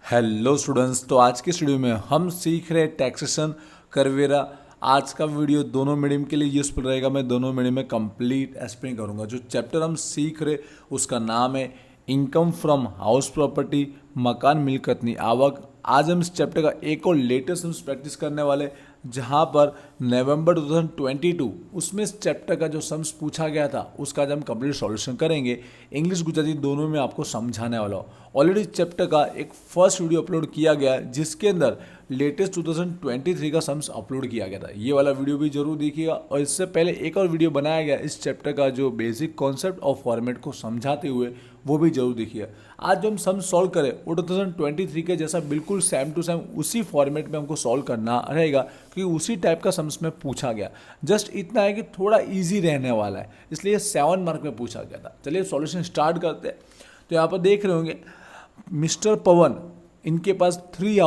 Hello students, तो आज के स्टूडियो में हम सीख रहे टैक्सेशन करवेरा। आज का वीडियो दोनों मीडियम के लिए यूजफुल रहेगा। मैं दोनों मीडियम में कंप्लीट एक्सप्लेन करूंगा। जो चैप्टर हम सीख रहे उसका नाम है इनकम फ्रॉम हाउस प्रॉपर्टी, मकान मिलकतनी आवक। आज हम इस चैप्टर का एक और लेटेस्ट हम प्रैक्टिस करने वाले, जहाँ पर नवंबर 2022 उसमें इस चैप्टर का जो सम्स पूछा गया था उसका आज हम कंप्लीट सॉल्यूशन करेंगे। इंग्लिश गुजराती दोनों में आपको समझाने वाला हूँ। ऑलरेडी इस चैप्टर का एक फर्स्ट वीडियो अपलोड किया गया है, जिसके अंदर लेटेस्ट 2023 का सम्स अपलोड किया गया था। ये वाला वीडियो भी जरूर देखिएगा। और इससे पहले एक और वीडियो बनाया गया इस चैप्टर का जो बेसिक कॉन्सेप्ट और फॉर्मेट को समझाते हुए, वो भी जरूर देखिए। आज जो हम सम सॉल्व करें वो 2023 के जैसा बिल्कुल सेम टू सेम उसी फॉर्मेट में हमको सॉल्व करना रहेगा, क्योंकि उसी टाइप का सम्स में पूछा गया। जस्ट इतना है कि थोड़ा इजी रहने वाला है, इसलिए 7 मार्क में पूछा गया था। चलिए सॉल्यूशन स्टार्ट करते हैं। तो यहाँ पर देख रहे होंगे मिस्टर पवन, इनके पास 3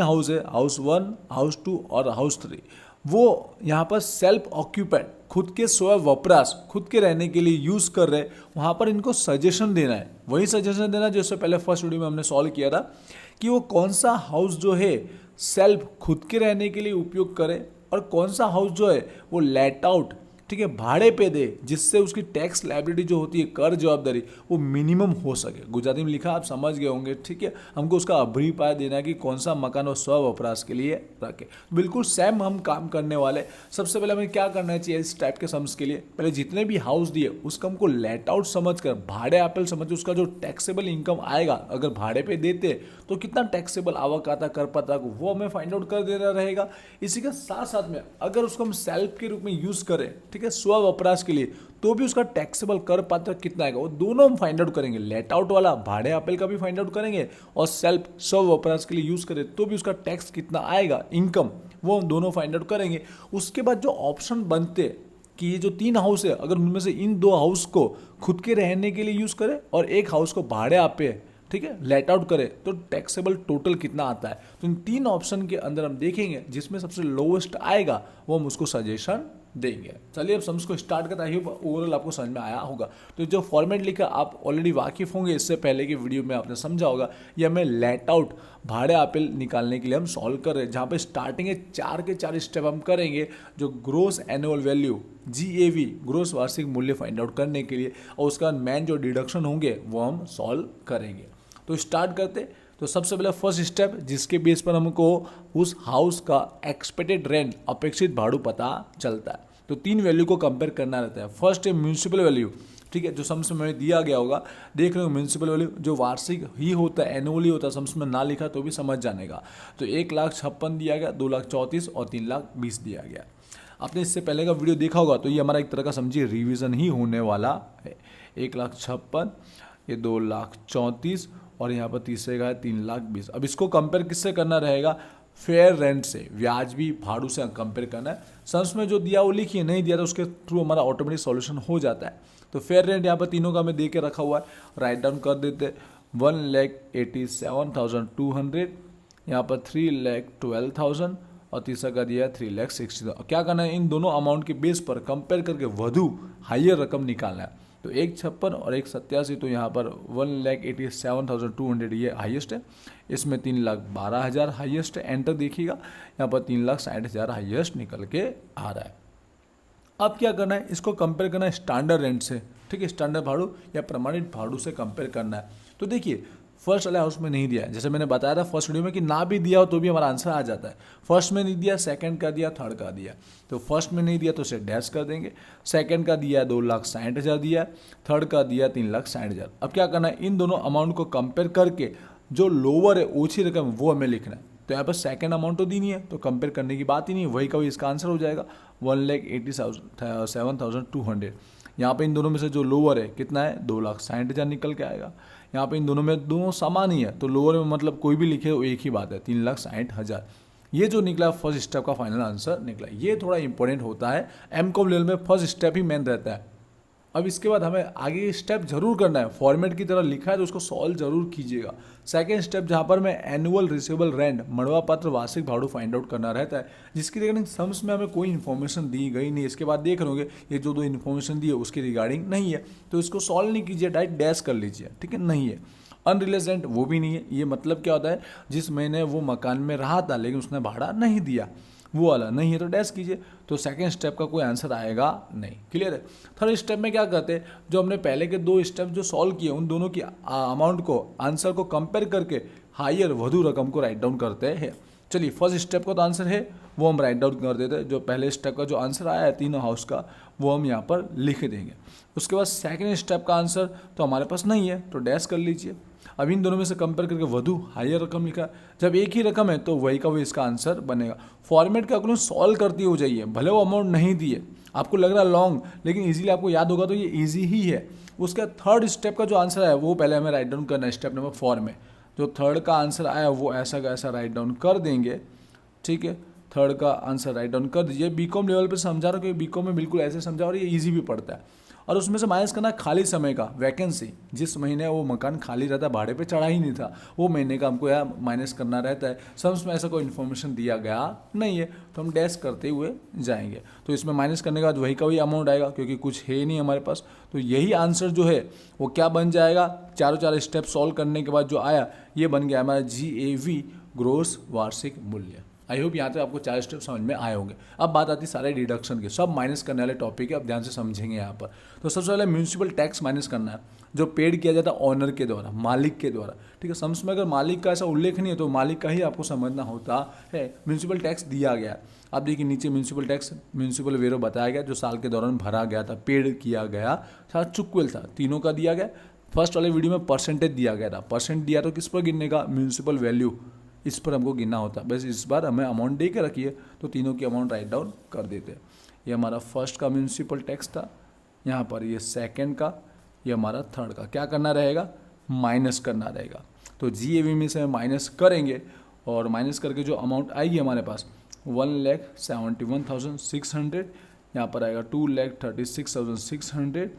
हाउस है, हाउस 1, हाउस 2 और हाउस 3। वो यहाँ पर सेल्फ ऑक्यूपाइड, खुद के स्व वपराश, खुद के रहने के लिए यूज़ कर रहे। वहाँ पर इनको सजेशन देना है, वही सजेशन देना जो इससे पहले फर्स्ट वीडियो में हमने सॉल्व किया था, कि वो कौन सा हाउस जो है सेल्फ खुद के रहने के लिए उपयोग करे, और कौन सा हाउस जो है वो लेट आउट, ठीक है, भाड़े पे दे, जिससे उसकी टैक्स लायबिलिटी जो होती है, कर जवाबदारी, वो मिनिमम हो सके। गुजराती में लिखा आप समझ गए होंगे, ठीक है। हमको उसका अभिप्राय देना है कि कौन सा मकान और स्व वपराश के लिए रखे। बिल्कुल सेम हम काम करने वाले। सबसे पहले हमें क्या करना चाहिए इस टाइप के सम्स के लिए? पहले जितने भी हाउस दिए उसका हमको लेट आउट समझ कर, भाड़े एप्पल समझ, उसका जो टैक्सेबल इनकम आएगा, अगर भाड़े पे देते तो कितना टैक्सेबल आवक आता, कर पाता, वो हमें फाइंड आउट कर देना रहेगा। इसी के साथ साथ में अगर उसको हम सेल्फ के रूप में यूज करें, ठीक है, स्व वपराश के लिए, तो भी उसका टैक्सेबल कर पात्र कितना आएगा, वो दोनों हम फाइंड आउट करेंगे। लेट आउट वाला भाड़े अपील का भी फाइंड आउट करेंगे, और सेल्फ स्व वपराश के लिए यूज करें तो भी उसका टैक्स कितना आएगा, इनकम, वो हम दोनों फाइंड आउट करेंगे। उसके बाद जो ऑप्शन बनते कि ये जो 3 हाउस है, अगर उनमें से इन 2 हाउस को खुद के रहने के लिए यूज करें और एक हाउस को भाड़े आपे, ठीक है, लेट आउट करें, तो टैक्सेबल टोटल कितना आता है। तो इन 3 ऑप्शन के अंदर हम देखेंगे, जिसमें सबसे लोवेस्ट आएगा वो हम उसको सजेशन देंगे। चलिए अब सम्स को स्टार्ट करता है। ओवरऑल आपको समझ में आया होगा। तो जो फॉर्मेट लिखा आप ऑलरेडी वाकिफ होंगे, इससे पहले की वीडियो में आपने समझा होगा। ये हमें लेट आउट भाड़े अपील निकालने के लिए हम सॉल्व कर रहे हैं, जहाँ पे स्टार्टिंग है 4 के 4 स्टेप हम करेंगे, जो gross annual value, GAV, gross वार्षिक मूल्य फाइंड आउट करने के लिए, और उसका मेन जो डिडक्शन होंगे वो हम सॉल्व करेंगे। तो स्टार्ट करते। तो सबसे पहले फर्स्ट स्टेप, जिसके बेस पर हमको उस हाउस का एक्सपेक्टेड रेंट, अपेक्षित भाड़ू पता चलता है। तो 3 वैल्यू को कंपेयर करना रहता है। फर्स्ट है म्यूनिसिपल वैल्यू, ठीक है, जो सम्स में दिया गया होगा। देख रहे हो म्यूनिसिपल वैल्यू जो वार्षिक ही होता है, एनुअली होता है, सम्स में ना लिखा तो भी समझ जाने का। तो 1,56,000 दिया गया, 2,34,000 और 3,20,000 दिया गया। आपने इससे पहले का वीडियो देखा होगा, तो ये हमारा एक तरह का समझिए रिवीजन ही होने वाला है। 1,56,000, ये 2,34,000 और यहाँ पर तीसरे का है 3,20,000। अब इसको कंपेयर किससे करना रहेगा? फेयर रेंट से, व्याजबी भाड़ू से कंपेयर करना है। सम्स में जो दिया वो लिखिए, नहीं दिया तो उसके थ्रू हमारा ऑटोमेटिक सॉल्यूशन हो जाता है। तो फेयर रेंट यहाँ पर तीनों का हमें दे के रखा हुआ है, राइट डाउन कर देते। 1,87,200, यहाँ पर 3,12,000 और तीसरा का दिया 3,60,000। क्या करना है? इन दोनों अमाउंट के बेस पर कंपेयर करके वधु हाइयर रकम निकालना है। तो 1,56,000 और 1,87,000, तो यहाँ पर 1,87,200 ये हाईएस्ट है। इसमें 3,12,000 हाईएस्ट है। एंटर देखिएगा, यहाँ पर 3,60,000 हाईएस्ट निकल के आ रहा है। अब क्या करना है? इसको कंपेयर करना है स्टैंडर्ड रेंट से, ठीक है, स्टैंडर्ड भाड़ू या प्रमाणित भाड़ू से कंपेयर करना है। तो देखिए फर्स्ट वाले हाउस में नहीं दिया है, जैसे मैंने बताया था फर्स्ट वीडियो में कि ना भी दिया हो तो भी हमारा आंसर आ जाता है। फर्स्ट में नहीं दिया, सेकंड का दिया, थर्ड का दिया। तो फर्स्ट में नहीं दिया तो उसे डैश कर देंगे। सेकंड का दिया 2,60,000 दिया, थर्ड का दिया 3,60,000। अब क्या करना है? इन दोनों अमाउंट को कंपेयर करके जो लोअर है, ओछी रकम, वो हमें लिखना है। तो यहाँ पर सेकंड अमाउंट तो दी नहीं है, तो कंपेयर करने की बात ही नहीं है, वही का वही इसका आंसर हो जाएगा। 1,87,200। यहाँ पे इन दोनों में से जो लोअर है कितना है? 2,60,000 निकल के आएगा। यहाँ पे इन दोनों में दोनों समान ही है, तो लोअर में मतलब कोई भी लिखे वो एक ही बात है, 3,60,000। ये जो निकला फर्स्ट स्टेप का फाइनल आंसर निकला। ये थोड़ा इंपॉर्टेंट होता है, MCOM लेवल में फर्स्ट स्टेप ही मेन रहता है। अब इसके बाद हमें आगे स्टेप जरूर करना है, फॉर्मेट की तरह लिखा है तो उसको सॉल्व जरूर कीजिएगा। सेकंड स्टेप जहाँ पर मैं एनुअल रिसीवेबल रेंट, मड़वा पात्र वार्षिक भाड़ू फाइंड आउट करना रहता है, जिसकी रिगार्डिंग सम्स में हमें कोई इन्फॉर्मेशन दी गई नहीं। इसके बाद देख रहोगे ये जो 2 इन्फॉर्मेशन दी है उसकी रिगार्डिंग नहीं है, तो इसको सॉल्व नहीं कीजिए, डायरेक्ट डैश कर लीजिए, ठीक है, नहीं है। अनरिलेसेंट वो भी नहीं है। ये मतलब क्या होता है, जिस महीने वो मकान में रहा था लेकिन उसने भाड़ा नहीं दिया, वो वाला नहीं है तो डैश कीजिए। तो सेकंड स्टेप का कोई आंसर आएगा नहीं। क्लियर है। थर्ड स्टेप में क्या करते हैं, जो हमने पहले के 2 स्टेप जो सॉल्व किए उन दोनों की अमाउंट को, आंसर को कंपेयर करके हायर वधु रकम को राइट डाउन करते हैं। चलिए फर्स्ट स्टेप का तो आंसर है वो हम राइट डाउन कर देते हैं। जो पहले स्टेप का जो आंसर आया है तीनों हाउस का वो हम यहाँ पर लिख देंगे। उसके बाद सेकंड स्टेप का आंसर तो हमारे पास नहीं है तो डैश कर लीजिए। अब इन दोनों में से कंपेयर करके वधु हायर रकम लिखा। जब एक ही रकम है तो वही का वही इसका आंसर बनेगा। फॉर्मेट के अकॉर्डिंग सॉल्व करती हो जाइए, भले वो अमाउंट नहीं दिए, आपको लग रहा है लॉन्ग लेकिन इजीली आपको याद होगा तो ये इजी ही है। उसका थर्ड स्टेप का जो आंसर है वो पहले हमें राइट डाउन करना है स्टेप नंबर 4 में। जो थर्ड का आंसर आया वो ऐसा का ऐसा राइट डाउन कर देंगे। ठीक है, थर्ड का आंसर राइट डाउन कर दीजिए। बीकॉम लेवल पे समझा रहा हूँ क्योंकि बीकॉम में बिल्कुल ऐसे समझा और ये इजी भी पड़ता है। और उसमें से माइनस करना खाली समय का, वैकेंसी, जिस महीने वो मकान खाली रहता है, भाड़े पे चढ़ा ही नहीं था, वो महीने का हमको यहाँ माइनस करना रहता है। सम्स में ऐसा कोई इन्फॉर्मेशन दिया गया नहीं है तो हम डैश करते हुए जाएंगे। तो इसमें माइनस करने के बाद वही का वही अमाउंट आएगा क्योंकि कुछ है नहीं हमारे पास। तो यही आंसर जो है वो क्या बन जाएगा, चारों स्टेप सॉल्व करने के बाद जो आया ये बन गया हमारा GAV, ग्रोस वार्षिक मूल्य। आई होप यहाँ तक आपको 4 स्टेप समझ में आए होंगे। अब बात आती है सारे डिडक्शन की, सब माइनस करने वाले टॉपिक है, अब ध्यान से समझेंगे यहाँ पर। तो सबसे पहले म्यूनसिपल टैक्स माइनस करना है जो पेड किया जाता है ऑनर के द्वारा, मालिक के द्वारा। ठीक है, सम्स में अगर मालिक का ऐसा उल्लेख नहीं है तो मालिक का ही आपको समझना होता है। म्यूनसिपल टैक्स दिया गया, अब देखिए नीचे म्यूनसिपल टैक्स, म्यूनसिपल वेरो बताया गया जो साल के दौरान भरा गया था, पेड किया गया था, चुकवेल था, तीनों का दिया गया। फर्स्ट वाले वीडियो में परसेंटेज दिया गया था, परसेंट दिया तो किस पर गिनने का, म्यूनसिपल वैल्यू, इस पर हमको गिनना होता है। बस इस बार हमें अमाउंट दे के रखिए तो तीनों की अमाउंट राइट डाउन कर देते हैं। ये हमारा फर्स्ट का म्यूनसिपल टैक्स था, यहाँ पर ये सेकंड का, ये हमारा थर्ड का। क्या करना रहेगा, माइनस करना रहेगा। तो GAV में से माइनस करेंगे और माइनस करके जो अमाउंट आएगी हमारे पास 1,71,600, यहाँ पर आएगा 2,36,600,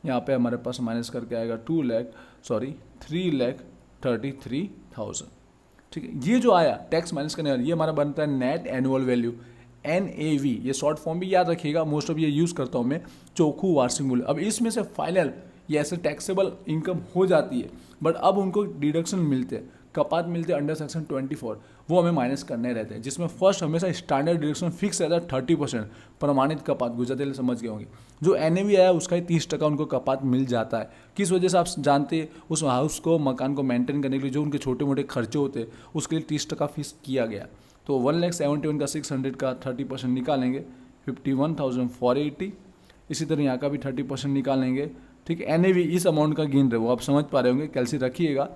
यहाँ पे हमारे पास माइनस करके आएगा 3,33,000। ठीक है, ये जो आया टैक्स माइनस करने वाला ये हमारा बनता है नेट एनुअल वैल्यू, NAV। ये शॉर्ट फॉर्म भी याद रखिएगा, मोस्ट ऑफ ये यूज़ करता हूँ मैं, चोखू वार्षिक मूल्य। अब इसमें से फाइनल ये ऐसे टैक्सेबल इनकम हो जाती है बट अब उनको डिडक्शन मिलते हैं, कपात मिलते हैं अंडर सेक्शन 24, वो हमें माइनस करने रहते हैं। जिसमें फर्स्ट हमेशा स्टैंडर्ड डिडक्शन फिक्स रहता है 30%, प्रमाणित कपात, गुजराती समझ गए होंगे। जो NAV आया उसका ही 30% उनको कपात मिल जाता है। किस वजह से आप जानते हैं, उस हाउस को, मकान को मेंटेन करने के लिए जो उनके छोटे मोटे खर्चे होते हैं उसके लिए 30% फिक्स किया गया। तो 1,71,600 का 600 का 30% निकालेंगे 51,480। इसी तरह यहाँ का भी 30% निकालेंगे। ठीक है, NAV इस अमाउंट का गिन रहे वो आप समझ पा रहे होंगे, कैलसी रखिएगा।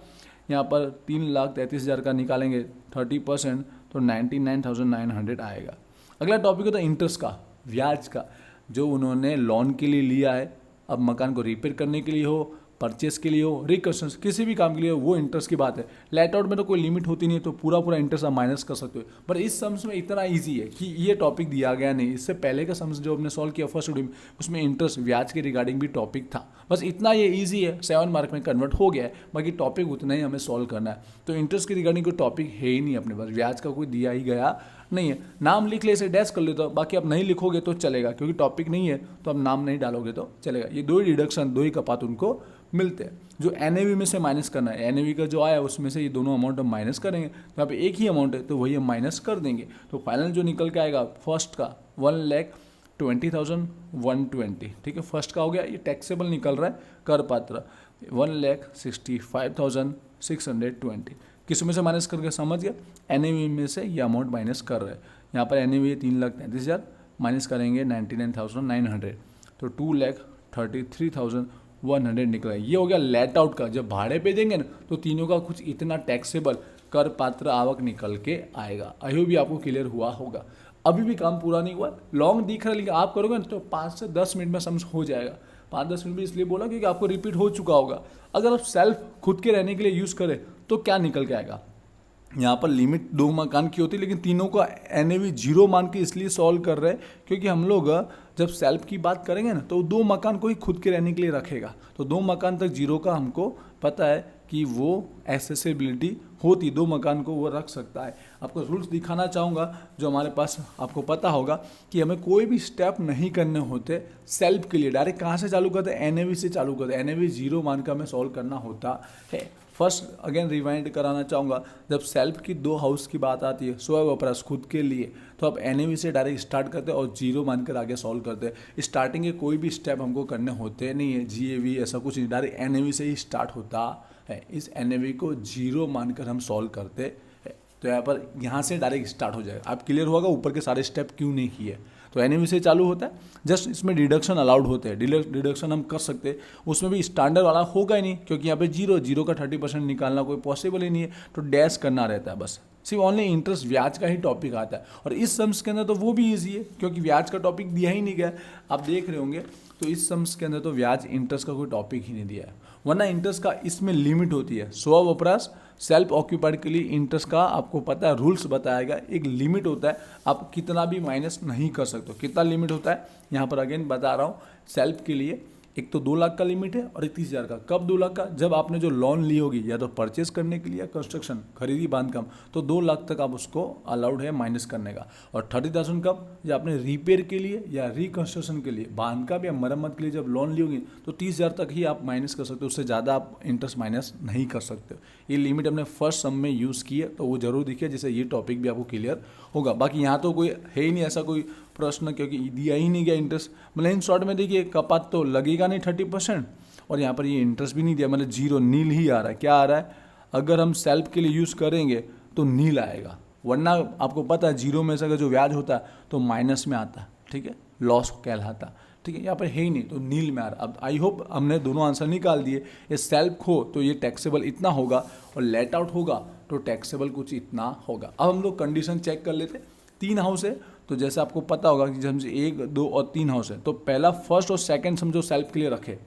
यहाँ पर 3,33,000 का निकालेंगे 30% तो 99,900 आएगा। अगला टॉपिक होता है इंटरेस्ट का, ब्याज का, जो उन्होंने लोन के लिए लिया है। अब मकान को रिपेयर करने के लिए हो, परचेस के लिए हो, रिकन्स्ट्रक्शन, किसी भी काम के लिए हो, वो इंटरेस्ट की बात है। लेट आउट में तो कोई लिमिट होती नहीं है तो पूरा इंटरेस्ट आप माइनस कर सकते हो। पर इस सम्स में इतना इजी है कि ये टॉपिक दिया गया नहीं। इससे पहले का सम्स जो हमने सॉल्व किया फर्स्ट वीडियो में उसमें इंटरेस्ट, ब्याज के रिगार्डिंग भी टॉपिक था। बस इतना ये ईजी है, 7 मार्क में कन्वर्ट हो गया है, बाकी टॉपिक उतना ही हमें सॉल्व करना है। तो इंटरेस्ट के रिगार्डिंग कोई टॉपिक है ही नहीं अपने पास, ब्याज का कोई दिया ही गया नहीं है। नाम लिख ले, इसे डैश कर लेते हो, बाकी आप नहीं लिखोगे तो चलेगा क्योंकि टॉपिक नहीं है तो आप नाम नहीं डालोगे तो चलेगा। ये 2 ही डिडक्शन, 2 ही कपात उनको मिलते हैं। जो NAV में से माइनस करना है, NAV का जो आया उसमें से ये दोनों अमाउंट हम माइनस करेंगे। तो यहाँ पे एक ही अमाउंट है तो वही हम माइनस कर देंगे। तो फाइनल जो निकल के आएगा फर्स्ट का 1,20,120। ठीक है, फर्स्ट का हो गया, ये टैक्सेबल निकल रहा है, कर पात्र 1,65,620। किस में से माइनस करके समझ गया, NAV में से ये अमाउंट माइनस कर रहे हैं। यहाँ पर NAV 3,33,000 माइनस करेंगे 99,900 तो 2,33,100 निकला। ये हो गया लेट आउट का। जब भाड़े पे देंगे ना तो तीनों का कुछ इतना टैक्सेबल कर पात्र आवक निकल के आएगा। आई होप भी आपको क्लियर हुआ होगा। अभी भी काम पूरा नहीं हुआ, लॉन्ग दिख रहा है लेकिन आप करोगे ना तो 5 से 10 मिनट में समझ हो जाएगा। 5-10 मिनट भी इसलिए बोला क्योंकि आपको रिपीट हो चुका होगा। अगर आप सेल्फ खुद के रहने के लिए यूज़ करें तो क्या निकल के आएगा, यहाँ पर लिमिट 2 मकान की होती है लेकिन तीनों का NAV 0 मान के इसलिए सॉल्व कर रहे हैं क्योंकि हम लोग जब सेल्फ की बात करेंगे ना तो 2 मकान को ही खुद के रहने के लिए रखेगा। तो 2 मकान तक 0 का हमको पता है कि वो एक्सेसिबिलिटी होती, 2 मकान को वो रख सकता है। आपको रूल्स दिखाना चाहूँगा जो हमारे पास आपको पता होगा कि हमें कोई भी स्टेप नहीं करने होते सेल्फ के लिए। डायरेक्ट कहाँ से चालू करते हैं, NAV से चालू करते हैं। NAV 0 मान का हमें सॉल्व करना होता है। फर्स्ट अगेन रिवाइंड कराना चाहूँगा, जब सेल्फ की 2 हाउस की बात आती है स्वयं वपराश खुद के लिए, तो आप एनएवी से डायरेक्ट स्टार्ट करते हैं और जीरो मानकर आगे सॉल्व करते हैं। स्टार्टिंग के कोई भी स्टेप हमको करने होते नहीं है, जीएवी ऐसा कुछ नहीं, डायरेक्ट एनएवी से ही स्टार्ट होता है। इस एनएवी को जीरो मानकर हम सॉल्व करते हैं। तो यहाँ से डायरेक्ट स्टार्ट हो जाएगा। आप क्लियर होगा ऊपर के सारे स्टेप क्यों नहीं किए। तो एनएवी से चालू होता है, जस्ट इसमें डिडक्शन अलाउड होते हैं, डिडक्शन हम कर सकते हैं। उसमें भी स्टैंडर्ड वाला होगा ही नहीं, क्योंकि यहाँ पे जीरो का 30% निकालना कोई पॉसिबल ही नहीं है, तो डैश करना रहता है बस। सिर्फ ओनली इंटरेस्ट ब्याज का ही टॉपिक आता है, और इस सम्स के अंदर तो वो भी ईजी है क्योंकि ब्याज का टॉपिक दिया ही नहीं गया। आप देख रहे होंगे तो इस सम्स के अंदर तो ब्याज इंटरेस्ट का कोई टॉपिक ही नहीं दिया है, वरना इंटरेस्ट का इसमें लिमिट होती है। स्व वपराश सेल्फ ऑक्यूपाइड के लिए इंटरेस्ट का आपको पता है, रूल्स बताएगा, एक लिमिट होता है, आप कितना भी माइनस नहीं कर सकते। कितना लिमिट होता है यहाँ पर अगेन बता रहा हूँ। सेल्फ के लिए एक तो 2 लाख का लिमिट है और 31,000 का। कब 2 लाख का? जब आपने जो लोन ली होगी या तो परचेस करने के लिए या कंस्ट्रक्शन खरीदी बांधकाम, तो 2 लाख तक आप उसको अलाउड है माइनस करने का। और 30,000 कब? जब आपने रिपेयर के लिए या रिकंस्ट्रक्शन के लिए, बांधकाम या मरम्मत के लिए जब लोन ली होगी, तो 30,000 तक ही आप माइनस कर सकते हो, उससे ज़्यादा आप इंटरेस्ट माइनस नहीं कर सकते। ये लिमिट हमने फर्स्ट सम में यूज़ की है, तो वो जरूर दिखे, जिससे ये टॉपिक भी आपको क्लियर होगा। बाकी यहाँ तो कोई है ही नहीं ऐसा कोई प्रश्न, क्योंकि दिया ही नहीं गया इंटरेस्ट। मतलब इन शॉर्ट में देखिए कपात तो लगेगा नहीं 30%, और यहाँ पर ये इंटरेस्ट भी नहीं दिया, मतलब जीरो नील ही आ रहा है। क्या आ रहा है? अगर हम सेल्फ के लिए यूज़ करेंगे तो नील आएगा, वरना आपको पता है जीरो में से अगर जो ब्याज होता है तो माइनस में आता है, ठीक है, लॉस कहलाता, ठीक है। यहाँ पर है ही नहीं तो नील में आ रहा। अब आई होप हमने दोनों आंसर निकाल दिए। ये सेल्फ हो तो ये टैक्सेबल इतना होगा, और लेट आउट होगा तो टैक्सेबल कुछ इतना होगा। अब हम लोग कंडीशन चेक कर लेते। 3 हाउस है, तो जैसे आपको पता होगा कि जब 1, 2 और 3 हाउस है, तो पहला फर्स्ट और सेकंड समझो सेल्फ के लिए रखे,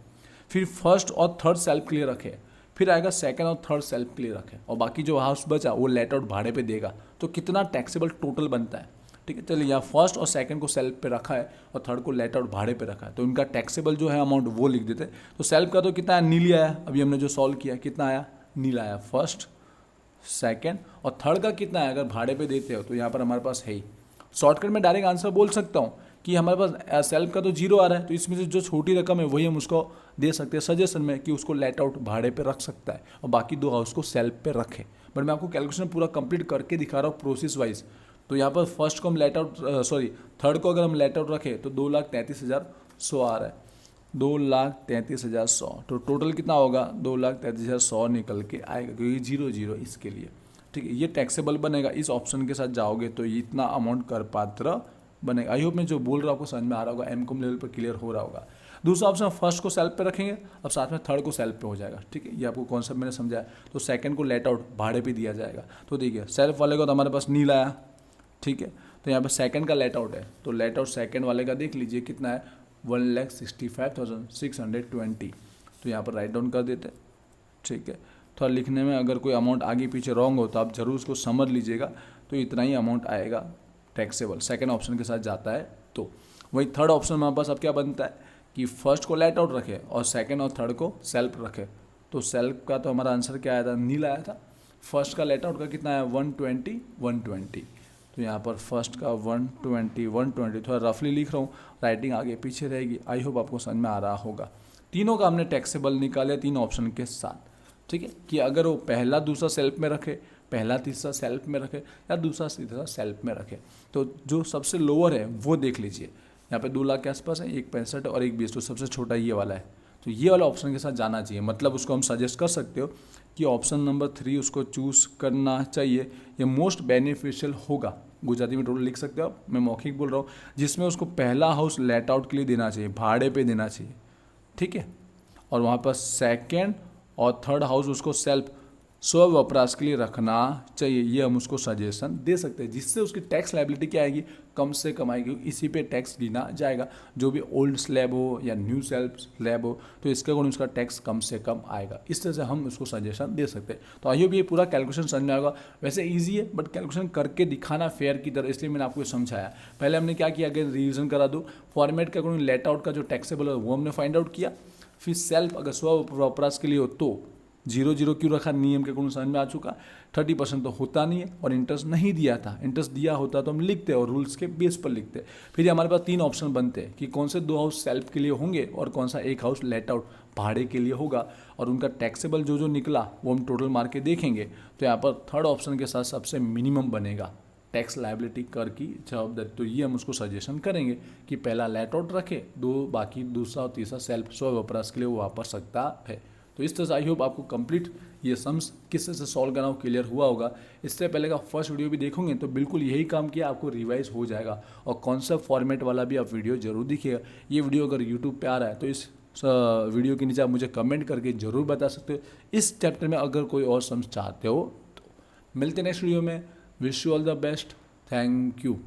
फिर फर्स्ट और थर्ड सेल्फ के लिए रखे, फिर आएगा सेकंड और थर्ड सेल्फ के लिए रखे, और बाकी जो हाउस बचा वो लेट आउट भाड़े पे देगा। तो कितना टैक्सेबल टोटल बनता है, ठीक है। चलिए यहाँ फर्स्ट और सेकंड को सेल्फ पे रखा है और थर्ड को लेट आउट भाड़े पे रखा है, तो इनका टैक्सेबल जो है अमाउंट वो लिख देते हैं। तो सेल्फ का तो कितना है? नील आया। अभी हमने जो सॉल्व किया कितना आया? नील आया फर्स्ट, सेकंड, और थर्ड का कितना है? अगर भाड़े पे देते हो तो यहाँ पर हमारे पास है ही। शॉर्टकट में डायरेक्ट आंसर बोल सकता हूँ कि हमारे पास सेल्फ का तो जीरो आ रहा है, तो इसमें से जो छोटी रकम है वही हम उसको दे सकते हैं सजेशन में कि उसको लेट आउट भाड़े पे रख सकता है, और बाकी 2 हाउस को सेल्फ पे रखे। बट मैं आपको कैलकुलेशन पूरा कंप्लीट करके दिखा रहा हूँ प्रोसेस वाइज। तो यहाँ पर फर्स्ट को हम लेट आउट थर्ड को अगर हम लेट आउट रखें तो 2,33,100 आ रहा है, 2,33,100। तो टोटल कितना होगा? 2,33,100 निकल के आएगा, क्योंकि 0 इसके लिए, ठीक है। ये टैक्सेबल बनेगा। इस ऑप्शन के साथ जाओगे तो ये इतना अमाउंट कर पात्र बनेगा। आई होप मैं जो बोल रहा हूँ आपको समझ में आ रहा होगा, एमकॉम लेवल पर क्लियर हो रहा होगा। दूसरा ऑप्शन फर्स्ट को सेल्फ पे रखेंगे, अब साथ में थर्ड को सेल्फ पे हो जाएगा, ठीक है। ये आपको कॉन्सेप्ट मैंने समझाया। तो सेकंड को लेट आउट भाड़े पे दिया जाएगा। तो देखिए सेल्फ वाले को तो हमारे पास नील आया, ठीक है। तो यहाँ पे सेकंड का लेट आउट है, तो लेट आउट सेकंड वाले का देख लीजिए कितना है, 1,65,620। तो यहाँ पर राइट डाउन कर देते, ठीक है। थोड़ा लिखने में अगर कोई अमाउंट आगे पीछे रॉन्ग हो तो आप जरूर उसको समझ लीजिएगा। तो इतना ही अमाउंट आएगा टैक्सेबल, सेकंड ऑप्शन के साथ जाता है। तो वही थर्ड ऑप्शन में हमारे पास अब क्या बनता है कि फर्स्ट को लेट आउट रखे और सेकंड और थर्ड को सेल्फ रखे। तो सेल्फ का तो हमारा आंसर क्या आया था? नील आया था। फर्स्ट का लेट आउट का कितना आया? 120। तो यहाँ पर फर्स्ट का 120 थोड़ा रफली लिख रहा हूँ, राइटिंग आगे पीछे रहेगी। आई होप आपको समझ में आ रहा होगा। तीनों का हमने टैक्सेबल निकाले 3 ऑप्शन के साथ, ठीक है। कि अगर वो पहला दूसरा सेल्फ में रखे, पहला तीसरा सेल्फ में रखे, या दूसरा तीसरा सेल्फ में रखे, तो जो सबसे लोअर है वो देख लीजिए। यहाँ पे 2 लाख के आसपास है, 1,65 और 1,20, तो सबसे छोटा ये वाला है। तो ये वाला ऑप्शन के साथ जाना चाहिए। मतलब उसको हम सजेस्ट कर सकते हो कि ऑप्शन नंबर 3 उसको चूज़ करना चाहिए, ये मोस्ट बेनिफिशियल होगा। गुजराती में टोटल लिख सकते हो आप, मैं मौखिक बोल रहा हूँ, जिसमें उसको पहला हाउस लेट आउट के लिए देना चाहिए, भाड़े पे देना चाहिए, ठीक है। और वहाँ पर सेकंड और थर्ड हाउस उसको सेल्फ स्व वपराश के लिए रखना चाहिए। ये हम उसको सजेशन दे सकते हैं, जिससे उसकी टैक्स लायबिलिटी क्या आएगी? कम से कम आएगी। इसी पे टैक्स गिना जाएगा। जो भी ओल्ड स्लैब हो या न्यू स्लैब हो, तो इसके अकॉर्डिंग उसका टैक्स कम से कम आएगा। इस तरह से हम उसको सजेशन दे सकते हैं। तो आई होप ये पूरा कैलकुलेशन समझ में आएगा। वैसे ईजी है, बट कैलकुलेशन करके दिखाना फेयर की तरह, इसलिए मैंने आपको समझाया। पहले हमने क्या किया, अगर रिविजन करा दो, फॉर्मेट के अकॉर्डिंग लेट आउट का जो टैक्सेबल है वो हमने फाइंड आउट किया। फिर सेल्फ अगर स्व वपराश के लिए हो तो 0 क्यों रखा, नियम के अकॉर्डिंग समझ में आ चुका। 30% तो होता नहीं है, और इंटरेस्ट नहीं दिया था। इंटरेस्ट दिया होता तो हम लिखते और रूल्स के बेस पर लिखते। फिर हमारे पास 3 ऑप्शन बनते हैं कि कौन से 2 हाउस सेल्फ के लिए होंगे और कौन सा 1 हाउस लेट आउट भाड़े के लिए होगा और उनका टैक्सेबल जो निकला वो हम टोटल मार के देखेंगे। तो यहाँ पर थर्ड ऑप्शन के साथ सबसे मिनिमम बनेगा टैक्स लायबिलिटी कर की जवाबदारी। तो ये हम उसको सजेशन करेंगे कि पहला लेट आउट रखे, बाकी दूसरा और तीसरा सेल्फ स्व वपराश के लिए वो वापस सकता है। तो इस तरह से आई होप आपको कंप्लीट ये सम्स किस तरह से सॉल्व करना क्लियर हुआ होगा। इससे पहले का फर्स्ट वीडियो भी देखोगे तो बिल्कुल यही काम किया, आपको रिवाइज हो जाएगा। और कॉन्सेप्ट फॉर्मेट वाला भी आप वीडियो जरूर देखिएगा। ये वीडियो अगर यूट्यूब पे आ रहा है तो इस वीडियो के नीचे आप मुझे कमेंट करके जरूर बता सकते हो इस चैप्टर में अगर कोई और सम्स चाहते हो तो। मिलते नेक्स्ट वीडियो में। Wish you all the best. Thank you.